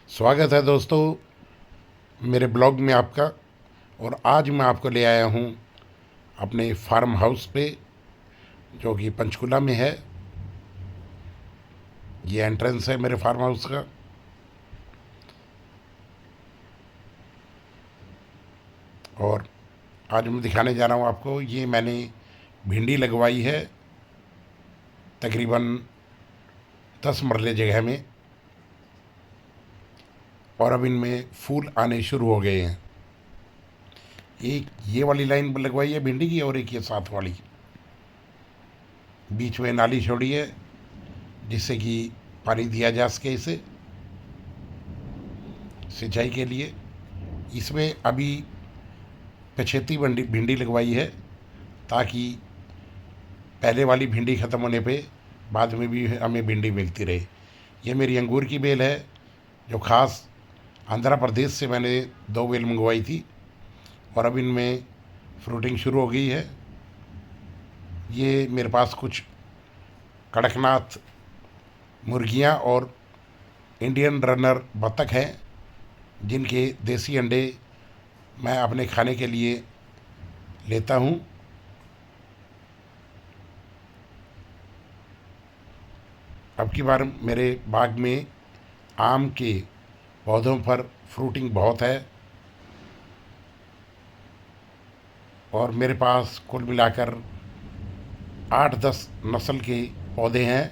स्वागत है दोस्तों मेरे ब्लॉग में आपका। और आज मैं आपको ले आया हूँ अपने फार्म हाउस पे, जो कि पंचकुला में है। ये एंट्रेंस है मेरे फार्म हाउस का। और आज मैं दिखाने जा रहा हूँ आपको, ये मैंने भिंडी लगवाई है तकरीबन 10 मरले जगह में। और अब इनमें फूल आने शुरू हो गए हैं। एक ये वाली लाइन लगवाई है भिंडी की, और एक ये साथ वाली। बीच में नाली छोड़ी है जिससे कि पानी दिया जा सके इसे सिंचाई के लिए। इसमें अभी पछेती भिंडी भिंडी लगवाई है, ताकि पहले वाली भिंडी ख़त्म होने पे बाद में भी हमें भिंडी मिलती रहे। ये मेरी अंगूर की बेल है, जो ख़ास आंध्र प्रदेश से मैंने 2 बेल मंगवाई थी, और अब इनमें फ्रूटिंग शुरू हो गई है। ये मेरे पास कुछ कड़कनाथ मुर्गियाँ और इंडियन रनर बत्तख हैं, जिनके देसी अंडे मैं अपने खाने के लिए लेता हूँ। अब की बार मेरे बाग में आम के पौधों पर फ्रूटिंग बहुत है, और मेरे पास कुल मिलाकर 8-10 नस्ल के पौधे हैं।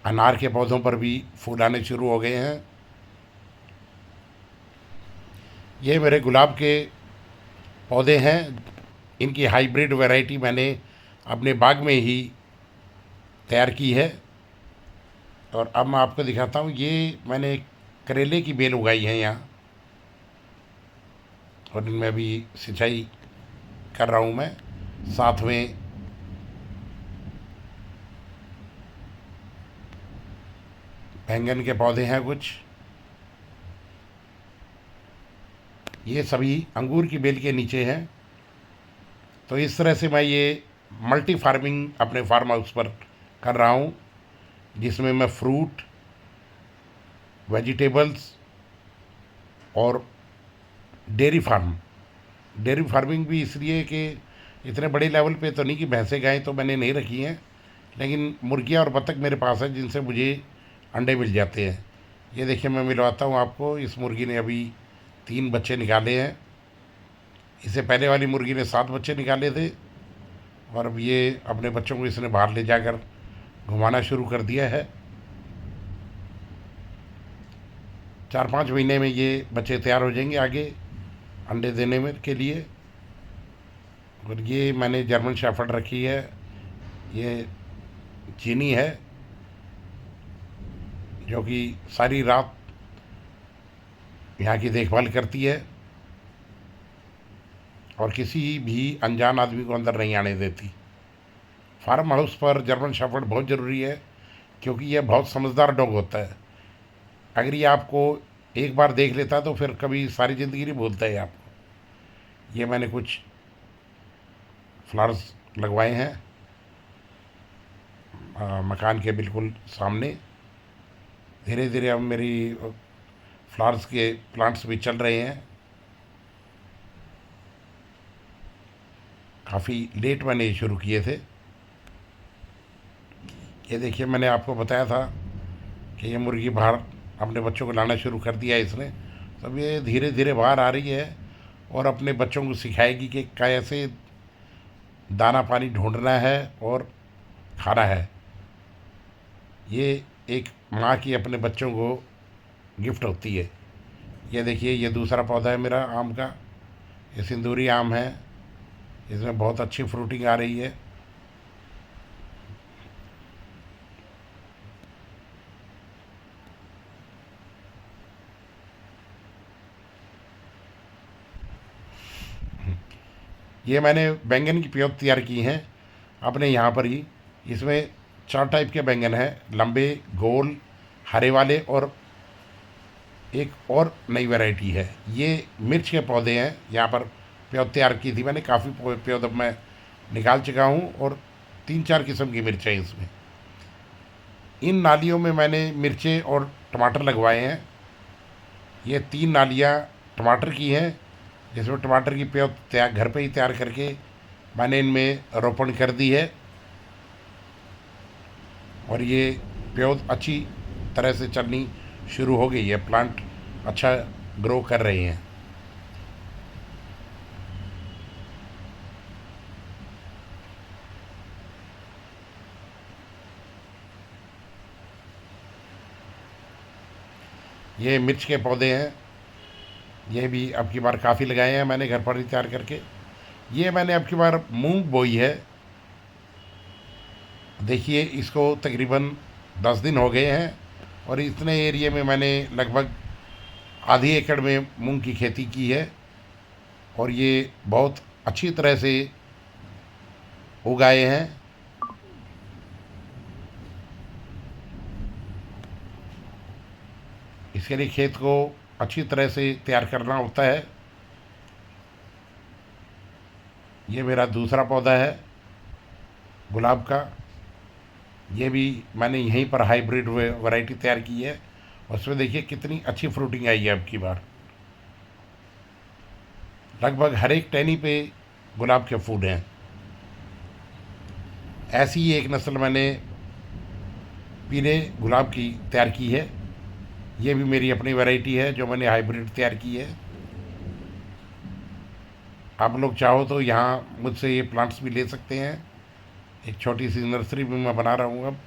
अनार के पौधों पर भी फूल आने शुरू हो गए हैं। ये मेरे गुलाब के पौधे हैं। इनकी हाइब्रिड वैरायटी मैंने अपने बाग में ही तैयार की है। और अब मैं आपको दिखाता हूँ, ये मैंने करेले की बेल उगाई है यहाँ, और इनमें अभी सिंचाई कर रहा हूँ मैं। साथ में बैंगन के पौधे हैं कुछ। ये सभी अंगूर की बेल के नीचे हैं। तो इस तरह से मैं ये मल्टी फार्मिंग अपने फार्म हाउस पर कर रहा हूँ, जिसमें मैं फ्रूट, वेजिटेबल्स और डेयरी फार्मिंग भी इसलिए कि इतने बड़े लेवल पे तो नहीं कि भैंसें गायें तो मैंने नहीं रखी हैं, लेकिन मुर्गियाँ और बत्तख मेरे पास है, जिनसे मुझे अंडे मिल जाते हैं। ये देखिए, मैं मिलवाता हूँ आपको। इस मुर्गी ने अभी 3 बच्चे निकाले हैं। इससे पहले वाली मुर्गी ने 7 बच्चे निकाले थे, और अब ये अपने बच्चों को इसने बाहर ले जाकर घुमाना शुरू कर दिया है। 4-5 महीने में ये बच्चे तैयार हो जाएंगे आगे अंडे देने में के लिए। और ये मैंने जर्मन शेफर्ड रखी है। ये चीनी है, जो कि सारी रात यहाँ की देखभाल करती है, और किसी भी अनजान आदमी को अंदर नहीं आने देती। फार्म हाउस पर जर्मन शेफर्ड बहुत ज़रूरी है, क्योंकि यह बहुत समझदार डॉग होता है। अगर ये आपको एक बार देख लेता तो फिर कभी सारी ज़िंदगी नहीं भूलता है आपको। ये मैंने कुछ फ्लावर्स लगवाए हैं मकान के बिल्कुल सामने। धीरे धीरे अब मेरी फ्लावर्स के प्लांट्स भी चल रहे हैं। काफ़ी लेट मैंने ये शुरू किए थे। ये देखिए, मैंने आपको बताया था कि ये मुर्गी बाहर अपने बच्चों को लाना शुरू कर दिया है इसने। तब ये धीरे धीरे बाहर आ रही है, और अपने बच्चों को सिखाएगी कि कैसे दाना पानी ढूंढना है और खाना है। ये एक माँ की अपने बच्चों को गिफ्ट होती है। ये देखिए, ये दूसरा पौधा है मेरा आम का। ये सिंदूरी आम है। इसमें बहुत अच्छी फ्रूटिंग आ रही है। ये मैंने बैंगन की प्योत तैयार की हैं अपने यहाँ पर ही। इसमें 4 टाइप के बैंगन हैं, लंबे, गोल, हरे वाले, और एक और नई वैरायटी है। ये मिर्च के पौधे हैं। यहाँ पर प्योत तैयार की थी मैंने। काफ़ी प्योत अब मैं निकाल चुका हूँ, और 3-4 किस्म की मिर्च है इसमें। इन नालियों में मैंने मिर्चें और टमाटर लगवाए हैं। ये 3 नालियाँ टमाटर की हैं, जिसमें टमाटर की प्योत तैयार घर पे ही तैयार करके मैंने इनमें रोपण कर दी है। और ये प्योत अच्छी तरह से चलनी शुरू हो गई है, प्लांट अच्छा ग्रो कर रहे हैं। ये मिर्च के पौधे हैं, ये भी अब की बार काफ़ी लगाए हैं मैंने घर पर ही तैयार करके। ये मैंने अब की बार मूंग बोई है। देखिए, इसको तकरीबन 10 दिन हो गए हैं और इतने एरिया में मैंने लगभग आधी एकड़ में मूंग की खेती की है और ये बहुत अच्छी तरह से उगाए हैं। इसके लिए खेत को अच्छी तरह से तैयार करना होता है। ये मेरा दूसरा पौधा है गुलाब का। ये भी मैंने यहीं पर हाइब्रिड वैरायटी तैयार की है। उसमें देखिए कितनी अच्छी फ्रूटिंग आई है अब की बार। लगभग हर एक टहनी पे गुलाब के फूल हैं। ऐसी ही एक नस्ल मैंने पीले गुलाब की तैयार की है। ये भी मेरी अपनी वैरायटी है जो मैंने हाइब्रिड तैयार की है। आप लोग चाहो तो यहाँ मुझसे ये प्लांट्स भी ले सकते हैं। एक छोटी सी नर्सरी भी मैं बना रहा हूँ अब।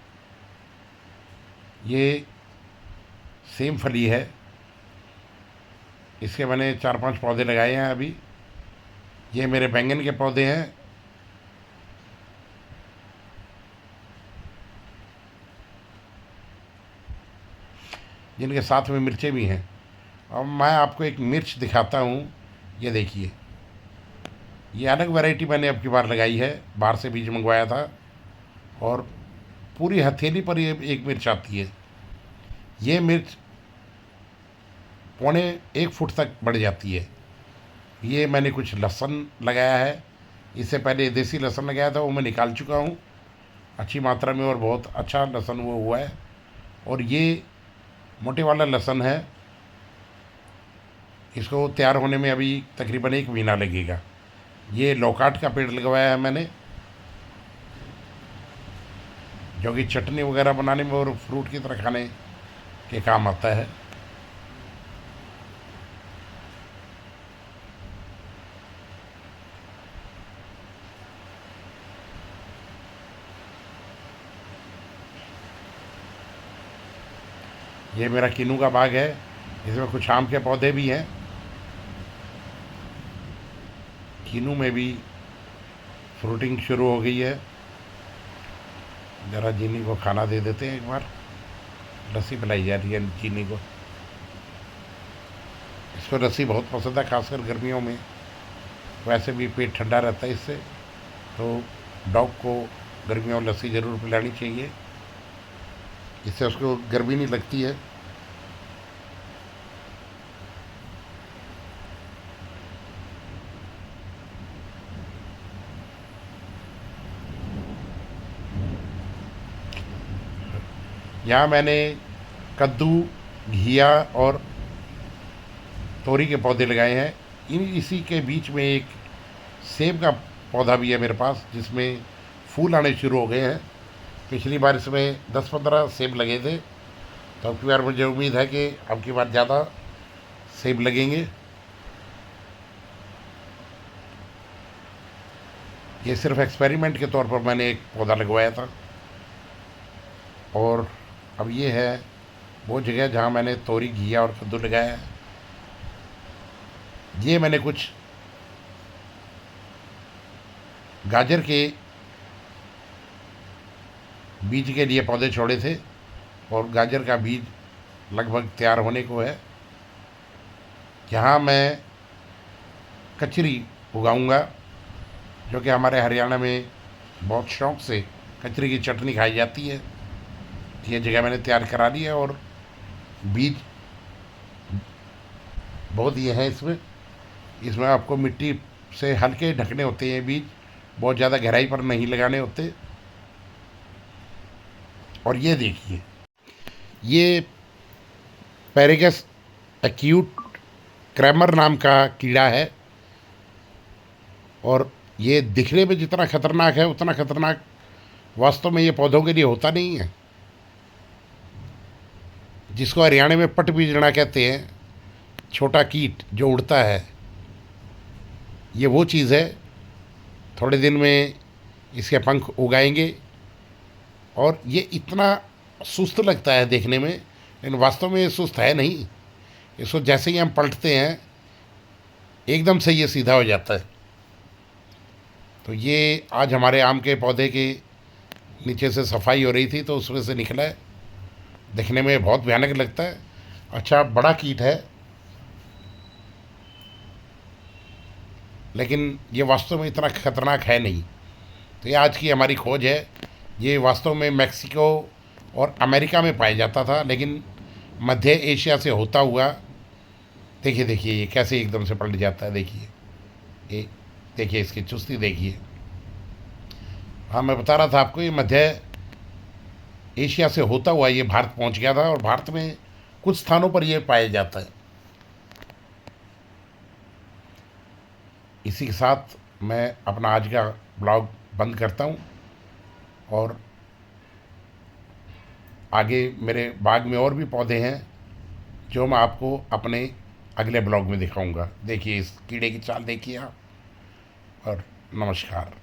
ये सेम फली है, इसके मैंने 4-5 पौधे लगाए हैं अभी। ये मेरे बैंगन के पौधे हैं। जिनके साथ में मिर्चें भी हैं। अब मैं आपको एक मिर्च दिखाता हूँ। ये देखिए, ये अलग वैरायटी मैंने अब की बार लगाई है, बाहर से बीज मंगवाया था। और पूरी हथेली पर ये एक मिर्च आती है। ये मिर्च 1.25 फुट तक बढ़ जाती है। ये मैंने कुछ लहसुन लगाया है। इससे पहले देसी लहसुन लगाया था, वो मैं निकाल चुका हूँ अच्छी मात्रा में और बहुत अच्छा लहसुन वो हुआ है। और ये मोटे वाला लहसुन है, इसको तैयार होने में अभी तकरीबन 1 महीना लगेगा। ये लौकाट का पेड़ लगवाया है मैंने, जो कि चटनी वगैरह बनाने में और फ्रूट की तरह खाने के काम आता है। ये मेरा किन्नू का बाग है, इसमें कुछ आम के पौधे भी हैं। किन्नू में भी फ्रूटिंग शुरू हो गई है। ज़रा चीनी को खाना दे देते हैं एक बार। लस्सी पिलाई जा रही है चीनी को। इसको लस्सी बहुत पसंद है, खासकर गर्मियों में। वैसे भी पेट ठंडा रहता है इससे, तो डॉग को गर्मियों में लस्सी ज़रूर पिलानी चाहिए, इससे उसको गर्मी नहीं लगती है। यहाँ मैंने कद्दू, घिया और तोरी के पौधे लगाए हैं। इसी के बीच में एक सेब का पौधा भी है मेरे पास, जिसमें फूल आने शुरू हो गए हैं। पिछली बार इसमें 10-15 सेब लगे थे, तो अब की बार मुझे उम्मीद है कि अब की बार ज़्यादा सेब लगेंगे। ये सिर्फ एक्सपेरिमेंट के तौर पर मैंने एक पौधा लगवाया था। और अब ये है वो जगह जहाँ मैंने तोरी, घिया और कद्दू लगाया है। ये मैंने कुछ गाजर के बीज के लिए पौधे छोड़े थे और गाजर का बीज लगभग तैयार होने को है। यहाँ मैं कचरी उगाऊंगा, जो कि हमारे हरियाणा में बहुत शौक़ से कचरी की चटनी खाई जाती है। ये जगह मैंने तैयार करा ली है और बीज बहुत ये हैं इसमें। इसमें आपको मिट्टी से हल्के ढकने होते हैं बीज, बहुत ज़्यादा गहराई पर नहीं लगाने होते। और ये देखिए, ये पैरेगस एक्यूट क्रैमर नाम का कीड़ा है, और ये दिखने में जितना खतरनाक है उतना खतरनाक वास्तव में ये पौधों के लिए होता नहीं है। जिसको हरियाणा में पट बीजड़ा कहते हैं, छोटा कीट जो उड़ता है, ये वो चीज़ है। थोड़े दिन में इसके पंख उगाएंगे, और ये इतना सुस्त लगता है देखने में, लेकिन वास्तव में ये सुस्त है नहीं। इसको जैसे ही हम पलटते हैं एकदम से ये सीधा हो जाता है। तो ये आज हमारे आम के पौधे के नीचे से सफाई हो रही थी तो उसमें से निकला है। देखने में बहुत भयानक लगता है। अच्छा, बड़ा कीट है, लेकिन ये वास्तव में इतना खतरनाक है नहीं। तो ये आज की हमारी खोज है। ये वास्तव में मैक्सिको और अमेरिका में पाया जाता था, लेकिन मध्य एशिया से होता हुआ, देखिए देखिए ये कैसे एकदम से पलट जाता है। देखिए ये, देखिए इसकी चुस्ती देखिए। हाँ, मैं बता रहा था आपको, ये मध्य एशिया से होता हुआ ये भारत पहुंच गया था, और भारत में कुछ स्थानों पर ये पाया जाता है। इसी के साथ मैं अपना आज का ब्लॉग बंद करता हूँ, और आगे मेरे बाग में और भी पौधे हैं जो मैं आपको अपने अगले ब्लॉग में दिखाऊंगा। देखिए इस कीड़े की चाल देखिए आप, और नमस्कार।